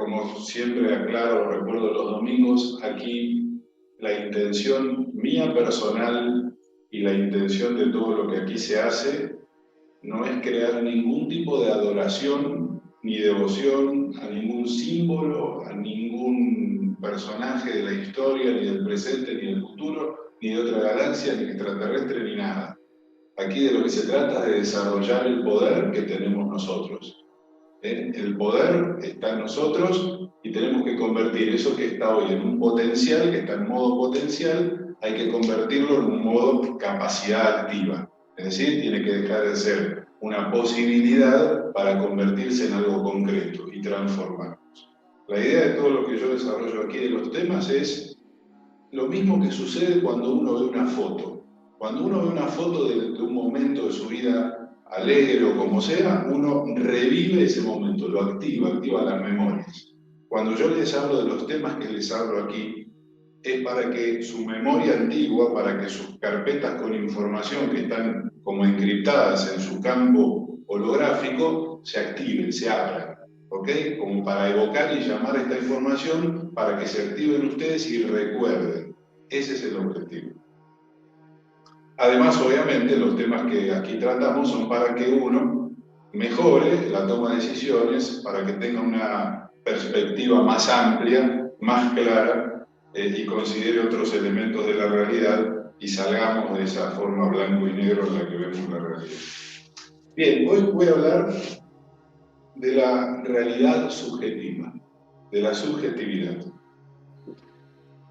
como siempre aclaro, recuerdo los domingos, aquí la intención mía personal y la intención de todo lo que aquí se hace no es crear ningún tipo de adoración ni devoción a ningún símbolo, a ningún personaje de la historia, ni del presente, ni del futuro, ni de otra galaxia, ni extraterrestre, ni nada. Aquí de lo que se trata es de desarrollar el poder que tenemos nosotros. El poder está en nosotros y tenemos que convertir eso que está hoy en un potencial, que está en modo potencial, hay que convertirlo en un modo capacidad activa. Es decir, tiene que dejar de ser una posibilidad para convertirse en algo concreto y transformarnos. La idea de todo lo que yo desarrollo aquí de los temas es lo mismo que sucede cuando uno ve una foto. Cuando uno ve una foto de un momento de su vida alegre o como sea, uno revive ese momento, lo activa las memorias. Cuando yo les hablo de los temas que les hablo aquí, es para que su memoria antigua, para que sus carpetas con información que están como encriptadas en su campo holográfico, se activen, se abran, ¿ok? Como para evocar y llamar esta información para que se activen ustedes y recuerden. Ese es el objetivo. Además, obviamente, los temas que aquí tratamos son para que uno mejore la toma de decisiones, para que tenga una perspectiva más amplia, más clara, y considere otros elementos de la realidad y salgamos de esa forma blanco y negro en la que vemos la realidad. Bien, hoy voy a hablar de la realidad subjetiva, de la subjetividad.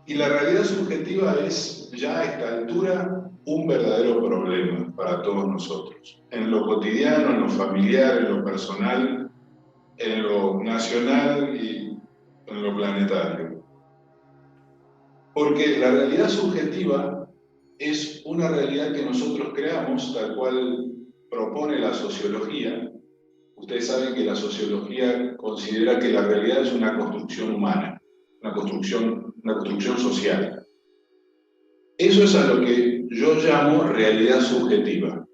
Y la realidad subjetiva es ya a esta altura un verdadero problema para todos nosotros. En lo cotidiano, en lo familiar, en lo personal, en lo nacional y en lo planetario. Porque la realidad subjetiva es una realidad que nosotros creamos, tal cual propone la sociología. Ustedes saben que la sociología considera que la realidad es una construcción humana, una construcción social. Eso es a lo que yo llamo realidad subjetiva.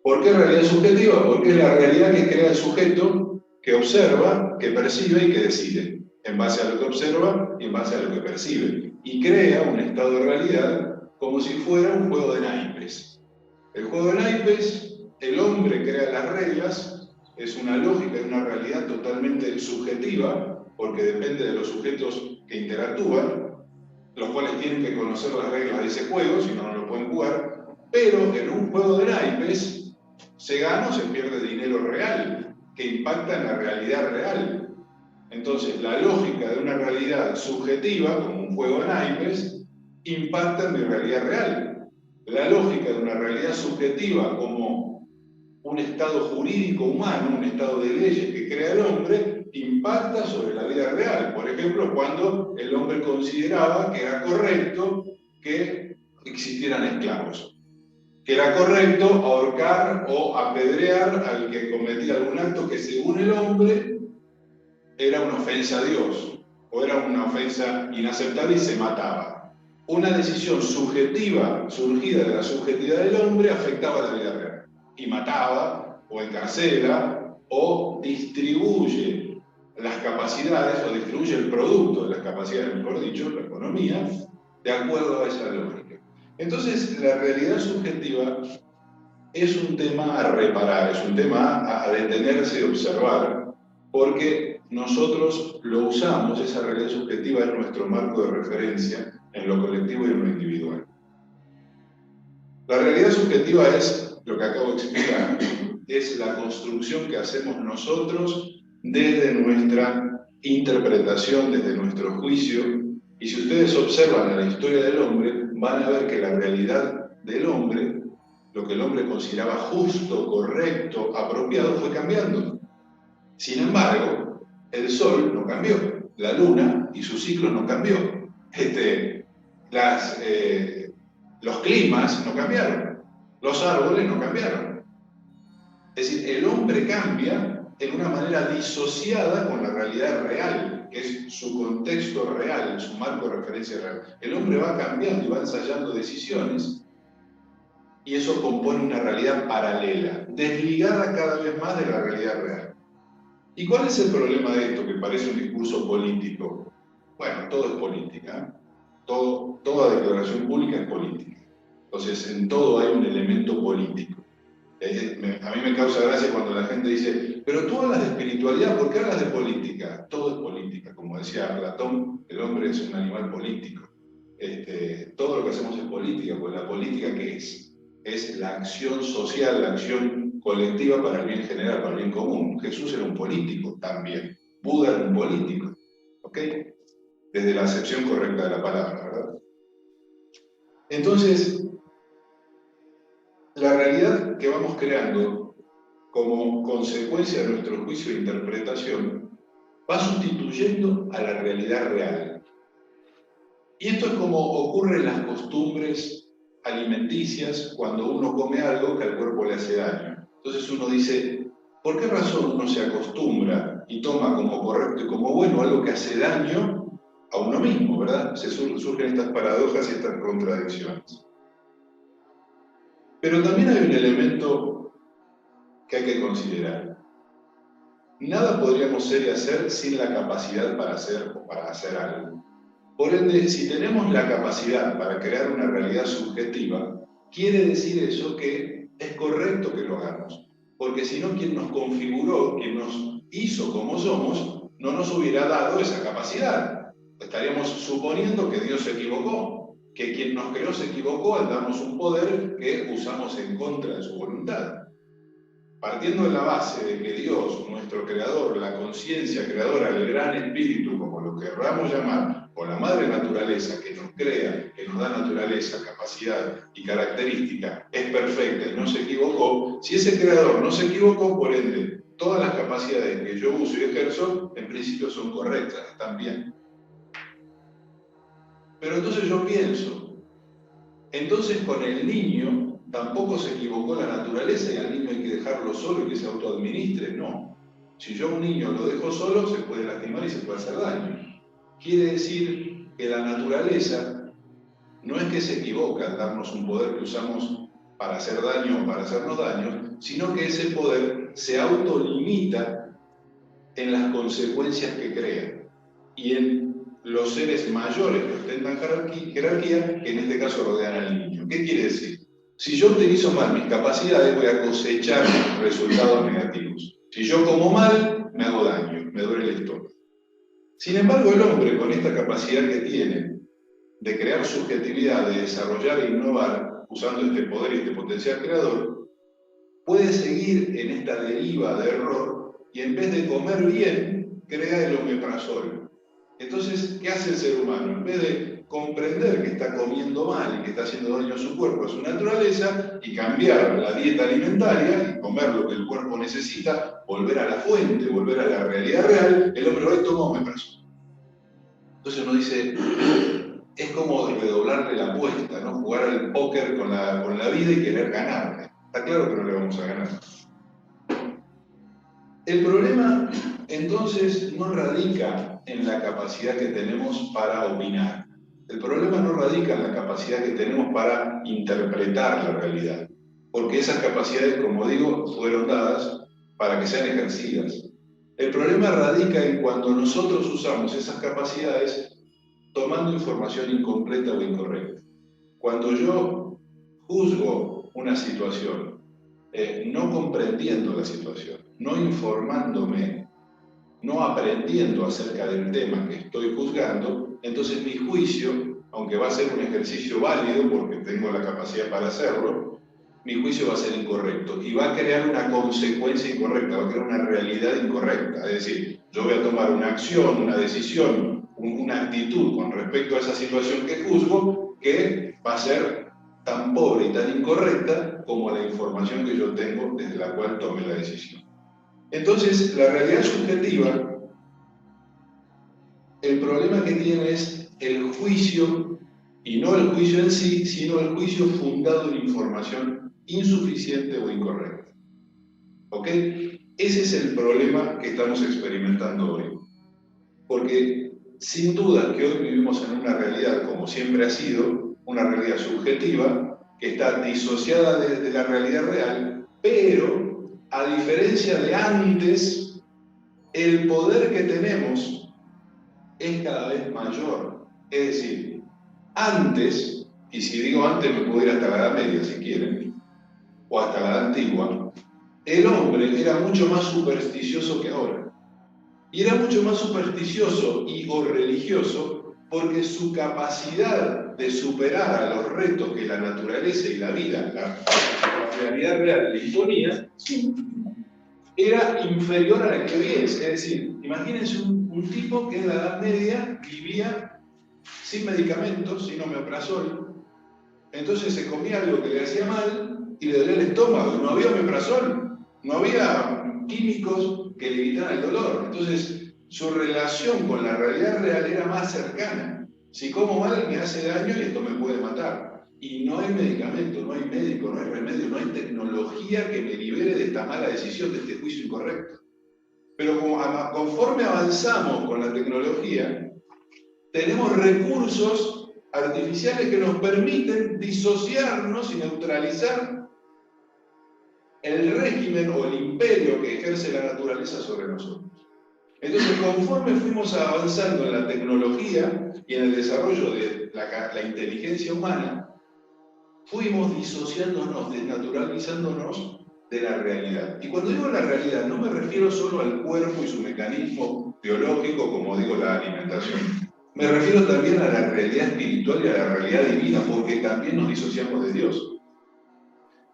¿Por qué realidad subjetiva? Porque es la realidad que crea el sujeto que observa, que percibe y que decide, en base a lo que observa y en base a lo que percibe. Y crea un estado de realidad como si fuera un juego de naipes. El juego de naipes, el hombre crea las reglas, es una lógica, es una realidad totalmente subjetiva, porque depende de los sujetos que interactúan, los cuales tienen que conocer las reglas de ese juego, si no, no lo pueden jugar, pero en un juego de naipes se gana o se pierde dinero real, que impacta en la realidad real. Entonces, la lógica de una realidad subjetiva, como un juego de naipes, impacta en mi realidad real. La lógica de una realidad subjetiva, como un estado jurídico humano, un estado de leyes que crea el hombre, impacta sobre la vida real. Por ejemplo, cuando el hombre consideraba que era correcto que existieran esclavos, que era correcto ahorcar o apedrear al que cometía algún acto que según el hombre era una ofensa a Dios o era una ofensa inaceptable y se mataba. Una decisión subjetiva surgida de la subjetividad del hombre afectaba la vida real y mataba o encarcela o distribuye las capacidades o distribuye el producto de las capacidades, mejor dicho, la economía, de acuerdo a esa lógica. Entonces, la realidad subjetiva es un tema a reparar, es un tema a detenerse y observar, porque nosotros lo usamos, esa realidad subjetiva es nuestro marco de referencia en lo colectivo y en lo individual. La realidad subjetiva es lo que acabo de explicar, es la construcción que hacemos nosotros desde nuestra interpretación, desde nuestro juicio, y si ustedes observan la historia del hombre, van a ver que la realidad del hombre, lo que el hombre consideraba justo, correcto, apropiado, fue cambiando. Sin embargo, el sol no cambió, la luna y su ciclo no cambió, los climas no cambiaron, los árboles no cambiaron. Es decir, el hombre cambia en una manera disociada con la realidad real, que es su contexto real, su marco de referencia real. El hombre va cambiando y va ensayando decisiones y eso compone una realidad paralela, desligada cada vez más de la realidad real. ¿Y cuál es el problema de esto, que parece un discurso político? Bueno, todo es política, ¿eh? Toda declaración pública es política. Entonces, en todo hay un elemento político. A mí me causa gracia cuando la gente dice, pero tú hablas de espiritualidad, ¿por qué hablas de política? Todo es política. Como decía Platón, el hombre es un animal político. Todo lo que hacemos es política, pues la política, ¿qué es? Es la acción social, la acción colectiva para el bien general, para el bien común. Jesús era un político también. Buda era un político. ¿Ok? Desde la acepción correcta de la palabra, ¿verdad? Entonces, la realidad que vamos creando como consecuencia de nuestro juicio de interpretación va sustituyendo a la realidad real. Y esto es como ocurre en las costumbres alimenticias cuando uno come algo que al cuerpo le hace daño. Entonces uno dice, ¿por qué razón uno se acostumbra y toma como correcto y como bueno algo que hace daño a uno mismo, ¿verdad? Surgen estas paradojas y estas contradicciones. Pero también hay un elemento que hay que considerar. Nada podríamos ser y hacer sin la capacidad para hacer o para hacer algo. Por ende, si tenemos la capacidad para crear una realidad subjetiva, quiere decir eso que es correcto que lo hagamos. Porque si no, quien nos configuró, quien nos hizo como somos, no nos hubiera dado esa capacidad. Estaríamos suponiendo que Dios se equivocó, que quien nos creó se equivocó al darnos un poder que usamos en contra de su voluntad. Partiendo de la base de que Dios, nuestro creador, la conciencia creadora, el gran espíritu, como lo querramos llamar, o la madre naturaleza que nos crea, que nos da naturaleza, capacidad y característica, es perfecta y no se equivocó, si ese creador no se equivocó, por ende, todas las capacidades que yo uso y ejerzo, en principio son correctas, están bien. Pero entonces yo pienso, entonces con el niño tampoco se equivocó la naturaleza y al niño hay que dejarlo solo y que se autoadministre. No. Si yo a un niño lo dejo solo, se puede lastimar y se puede hacer daño. Quiere decir que la naturaleza no es que se equivoca al darnos un poder que usamos para hacer daño o para hacernos daño, sino que ese poder se autolimita en las consecuencias que crea y en los seres mayores que ostentan jerarquía, que en este caso rodean al niño. ¿Qué quiere decir? Si yo utilizo mal mis capacidades, voy a cosechar resultados negativos. Si yo como mal, me hago daño, me duele el estómago. Sin embargo, el hombre, con esta capacidad que tiene de crear subjetividad, de desarrollar e innovar, usando este poder y este potencial creador, puede seguir en esta deriva de error y en vez de comer bien, crea el omeprazol. Entonces, ¿qué hace el ser humano? En vez de comprender que está comiendo mal y que está haciendo daño a su cuerpo, a su naturaleza, y cambiar la dieta alimentaria y comer lo que el cuerpo necesita, volver a la fuente, volver a la realidad real, el hombre va y toma omeprazol. Entonces uno dice, es como redoblarle la apuesta, ¿no? Jugar al póker con la vida y querer ganarle. Está claro que no le vamos a ganar. El problema, entonces, no radica en la capacidad que tenemos para opinar. El problema no radica en la capacidad que tenemos para interpretar la realidad, porque esas capacidades, como digo, fueron dadas para que sean ejercidas. El problema radica en cuando nosotros usamos esas capacidades tomando información incompleta o incorrecta. Cuando yo juzgo una situación, no comprendiendo la situación, no informándome, no aprendiendo acerca del tema que estoy juzgando, entonces mi juicio, aunque va a ser un ejercicio válido porque tengo la capacidad para hacerlo, mi juicio va a ser incorrecto y va a crear una consecuencia incorrecta, va a crear una realidad incorrecta. Es decir, yo voy a tomar una acción, una decisión, una actitud con respecto a esa situación que juzgo que va a ser tan pobre y tan incorrecta como la información que yo tengo desde la cual tomé la decisión. Entonces, la realidad subjetiva, el problema que tiene es el juicio, y no el juicio en sí, sino el juicio fundado en información insuficiente o incorrecta. ¿Ok? Ese es el problema que estamos experimentando hoy. Porque sin duda que hoy vivimos en una realidad, como siempre ha sido, una realidad subjetiva, que está disociada de la realidad real, pero a diferencia de antes, el poder que tenemos es cada vez mayor. Es decir, antes, y si digo antes me puedo ir hasta la Edad Media si quieren, o hasta la Edad Antigua, el hombre era mucho más supersticioso que ahora. Y era mucho más supersticioso o religioso porque su capacidad de superar a los retos que la naturaleza y la vida, la realidad real le imponía, era inferior a la que hoy es. Es decir, imagínense un tipo que en la Edad Media vivía sin medicamentos, sin omeprazol. Entonces se comía algo que le hacía mal y le dolía el estómago. No había omeprazol, no había químicos que le evitaran el dolor. Entonces su relación con la realidad real era más cercana. Si como mal me hace daño y esto me puede matar. Y no hay medicamento, no hay médico, no hay remedio, no hay tecnología que me libere de esta mala decisión, de este juicio incorrecto. Pero conforme avanzamos con la tecnología, tenemos recursos artificiales que nos permiten disociarnos y neutralizar el régimen o el imperio que ejerce la naturaleza sobre nosotros. Entonces, conforme fuimos avanzando en la tecnología y en el desarrollo de la inteligencia humana, fuimos disociándonos, desnaturalizándonos de la realidad. Y cuando digo la realidad, no me refiero solo al cuerpo y su mecanismo biológico, como digo, la alimentación. Me refiero también a la realidad espiritual y a la realidad divina, porque también nos disociamos de Dios.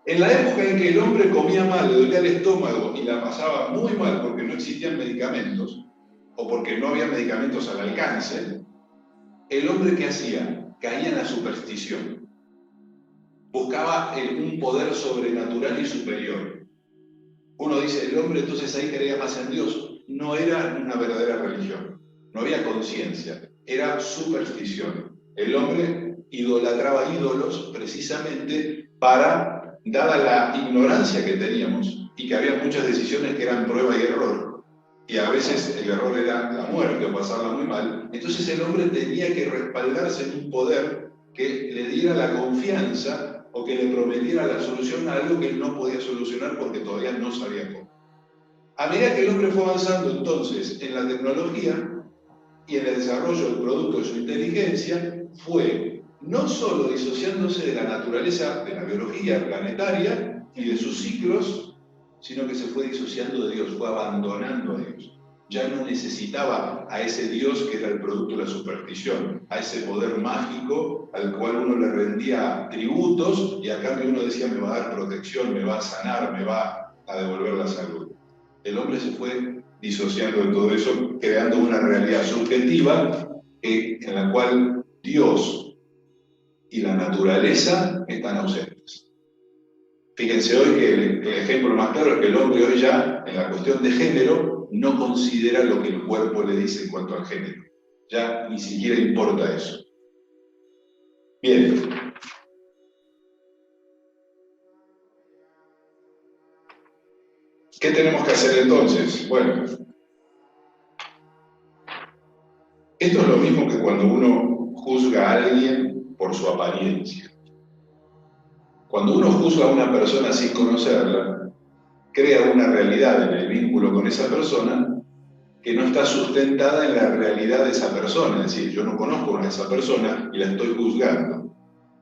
En la época en que el hombre comía mal, le dolía el estómago y la pasaba muy mal porque no existían medicamentos, o porque no había medicamentos al alcance, el hombre ¿qué hacía? Caía en la superstición. Buscaba un poder sobrenatural y superior. Uno dice, el hombre entonces ahí creía más en Dios. No era una verdadera religión, no había conciencia, era superstición. El hombre idolatraba ídolos precisamente para, dada la ignorancia que teníamos, y que había muchas decisiones que eran prueba y error, y a veces el error era la muerte o pasarla muy mal, entonces el hombre tenía que respaldarse en un poder que le diera la confianza o que le prometiera la solución a algo que él no podía solucionar porque todavía no sabía cómo. A medida que el hombre fue avanzando entonces en la tecnología y en el desarrollo del producto de su inteligencia, fue no solo disociándose de la naturaleza, de la biología planetaria y de sus ciclos, sino que se fue disociando de Dios, fue abandonando a Dios. Ya no necesitaba a ese Dios que era el producto de la superstición, a ese poder mágico al cual uno le rendía tributos y a cambio uno decía me va a dar protección, me va a sanar, me va a devolver la salud. El hombre se fue disociando de todo eso, creando una realidad subjetiva en la cual Dios y la naturaleza están ausentes. Fíjense hoy que el ejemplo más claro es que el hombre hoy ya, en la cuestión de género, no considera lo que el cuerpo le dice en cuanto al género. Ya ni siquiera importa eso. Bien. ¿Qué tenemos que hacer entonces? Bueno, esto es lo mismo que cuando uno juzga a alguien por su apariencia. Cuando uno juzga a una persona sin conocerla, crea una realidad en el vínculo con esa persona que no está sustentada en la realidad de esa persona. Es decir, yo no conozco a esa persona y la estoy juzgando.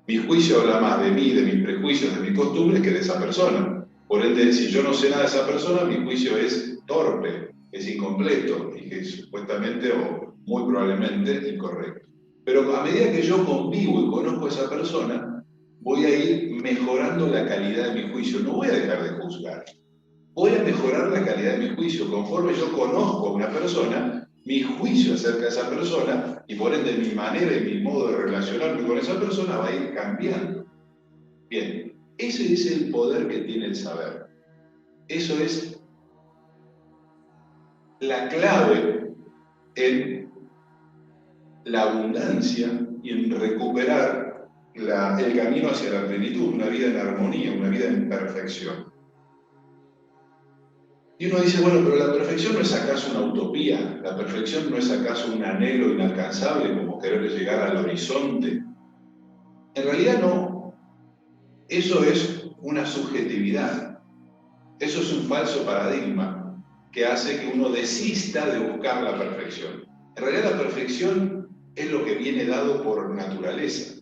Mi juicio habla más de mí, de mis prejuicios, de mis costumbres, que de esa persona. Por ende, si yo no sé nada de esa persona, mi juicio es torpe, es incompleto y que supuestamente o muy probablemente incorrecto. Pero a medida que yo convivo y conozco a esa persona, voy a ir mejorando la calidad de mi juicio. No voy a dejar de juzgar. Voy a mejorar la calidad de mi juicio. Conforme yo conozco a una persona, mi juicio acerca de esa persona y por ende mi manera y mi modo de relacionarme con esa persona va a ir cambiando. Bien, ese es el poder que tiene el saber. Eso es la clave en la abundancia y en recuperar el camino hacia la plenitud, una vida en armonía, una vida en perfección. Y uno dice, bueno, pero la perfección no es acaso una utopía, la perfección no es acaso un anhelo inalcanzable como querer llegar al horizonte. En realidad no, eso es una subjetividad, eso es un falso paradigma. que hace que uno desista de buscar la perfección. En realidad la perfección es lo que viene dado por naturaleza.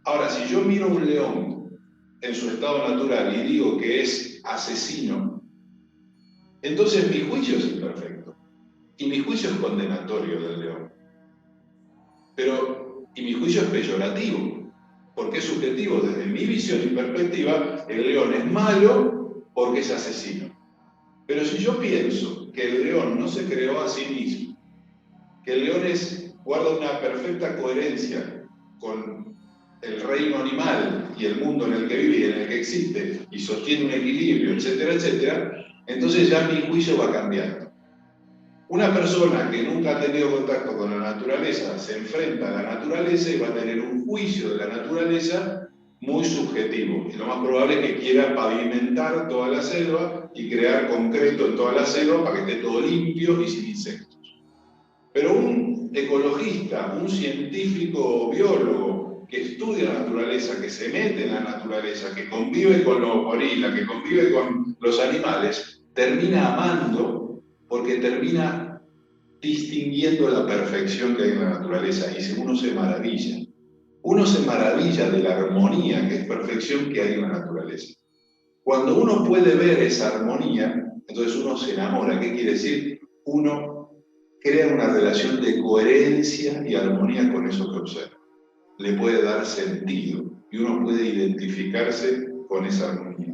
Ahora, si yo miro un león en su estado natural y digo que es asesino, entonces mi juicio es imperfecto. Y mi juicio es condenatorio del león. Y mi juicio es peyorativo, porque es subjetivo. Desde mi visión y perspectiva, el león es malo porque es asesino. Pero si yo pienso que el león no se creó a sí mismo, que el león guarda una perfecta coherencia con el reino animal y el mundo en el que vive y en el que existe, y sostiene un equilibrio, etcétera, etcétera, entonces ya mi juicio va cambiando. Una persona que nunca ha tenido contacto con la naturaleza se enfrenta a la naturaleza y va a tener un juicio de la naturaleza muy subjetivo. Y lo más probable es que quiera pavimentar toda la selva y crear concreto en toda la selva para que esté todo limpio y sin insectos. Pero un ecologista, un científico biólogo que estudia la naturaleza, que se mete en la naturaleza, que convive con los gorilas, que convive con los animales, termina amando porque termina distinguiendo la perfección que hay en la naturaleza y uno se maravilla. Uno se maravilla de la armonía, que es perfección, que hay en la naturaleza. Cuando uno puede ver esa armonía, entonces uno se enamora. ¿Qué quiere decir? Uno crea una relación de coherencia y armonía con eso que observa. Le puede dar sentido y uno puede identificarse con esa armonía.